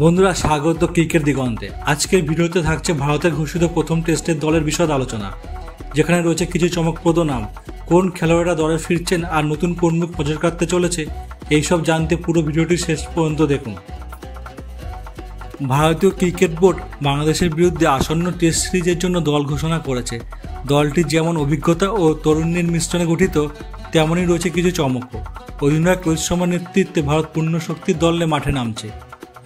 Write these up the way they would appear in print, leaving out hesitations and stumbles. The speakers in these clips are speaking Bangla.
বন্ধুরা স্বাগত ক্রিকেট দিগন্তে। আজকের ভিডিওতে থাকছে ভারতের ঘোষিত প্রথম টেস্টের দলের বিশদ আলোচনা, যেখানে রয়েছে কিছু চমকপ্রদ নাম, কোন খেলোয়াড়রা দলে ফিরছেন আর নতুন কোন মুখ নজর কাটতে চলেছে। এইসব জানতে পুরো ভিডিওটি শেষ পর্যন্ত দেখুন। ভারতীয় ক্রিকেট বোর্ড বাংলাদেশের বিরুদ্ধে আসন্ন টেস্ট সিরিজের জন্য দল ঘোষণা করেছে। দলটি যেমন অভিজ্ঞতা ও তরুণের মিশ্রণে গঠিত, তেমনই রয়েছে কিছু চমকও। অধিনায়ক রোহিত শর্মার নেতৃত্বে ভারত পূর্ণ শক্তির দলে মাঠে নামছে।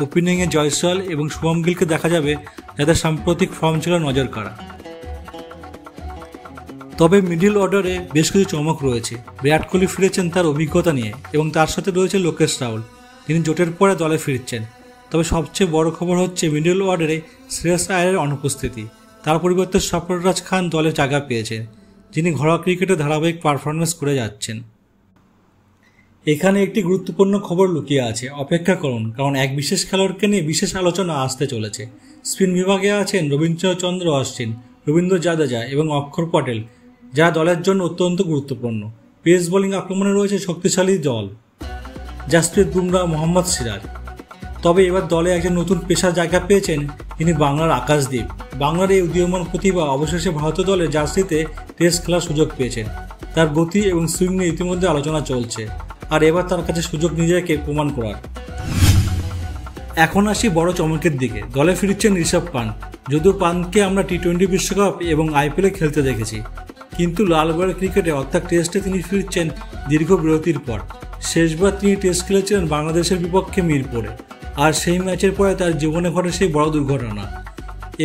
ওপেনিংয়ে জয়সওয়াল এবং শুভম গিলকে দেখা যাবে, যাদের সাম্প্রতিক ফর্ম ছিল নজর কাড়া। তবে মিডল অর্ডারে বেশ কিছু চমক রয়েছে। বিরাট কোহলি ফিরেছেন তার অভিজ্ঞতা নিয়ে এবং তার সাথে রয়েছে লোকেশ রাহুল, তিনি জোটের পরে দলে ফিরছেন। তবে সবচেয়ে বড় খবর হচ্ছে মিডল অর্ডারে শ্রেয়স আয়ারের অনুপস্থিতি। তার পরিবর্তে সরফরাজ খান দলে জায়গা পেয়েছেন, যিনি ঘরোয়া ক্রিকেটে ধারাবাহিক পারফরমেন্স করে যাচ্ছেন। এখানে একটি গুরুত্বপূর্ণ খবর লুকিয়ে আছে, অপেক্ষা করুন, কারণ এক বিশেষ খেলোয়াড়কে নিয়ে বিশেষ আলোচনা আসতে চলেছে। স্পিন বিভাগে আছেন রবীন্দ্রচন্দ্র অশ্বিন, রবীন্দ্র জাদেজা এবং অক্ষর পটেল, যারা দলের জন্য অত্যন্ত গুরুত্বপূর্ণ। পেস বোলিং আক্রমণে রয়েছে শক্তিশালী দল জাসপ্রীত বুমরাহ, মোহাম্মদ সিরাজ। তবে এবার দলে একজন নতুন পেশার জায়গা পেয়েছেন, তিনি বাংলার আকাশদ্বীপ। বাংলার এই উদীয়মান প্রতিভা অবশেষে ভারতীয় দলের জার্সিতে টেস্ট খেলার সুযোগ পেয়েছেন। তার গতি এবং সুইং নিয়ে ইতিমধ্যে আলোচনা চলছে, আর এবার তার কাছে সুযোগ নিজেকে প্রমাণ করার। এখন আসি বড় চমকের দিকে। দলে ফিরছেন ঋষভ পান্ট। যদিও পান্টকে আমরা টি-20 বিশ্বকাপ এবং আইপিএলে খেলতে দেখেছি, কিন্তু লাল বলের ক্রিকেটে অর্থাৎ টেস্টে তিনি ফিরছেন দীর্ঘ বিরতির পর। শেষবার তিনি টেস্ট খেলেছিলেন বাংলাদেশের বিপক্ষে মিরপুরে, আর সেই ম্যাচের পরে তার জীবনে ঘটে সেই বড় দুর্ঘটনা।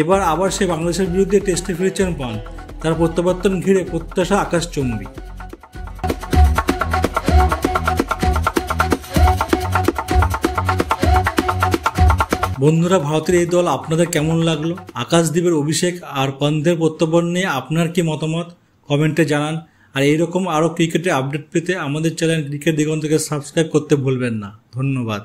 এবার আবার সে বাংলাদেশের বিরুদ্ধে টেস্টে ফিরছেন পান্ট। তার প্রত্যাবর্তন ঘিরে প্রত্যাশা আকাশচুম্বী। বন্ধুরা, ভারতের এই দল আপনাদের কেমন লাগলো? আকাশদ্বীপের অভিষেক আর পান্তের প্রত্যাবর্তন নিয়ে আপনার কি মতামত কমেন্টে জানান। আর এইরকম আরও ক্রিকেটের আপডেট পেতে আমাদের চ্যানেল ক্রিকেট দিগন্তকে সাবস্ক্রাইব করতে ভুলবেন না। ধন্যবাদ।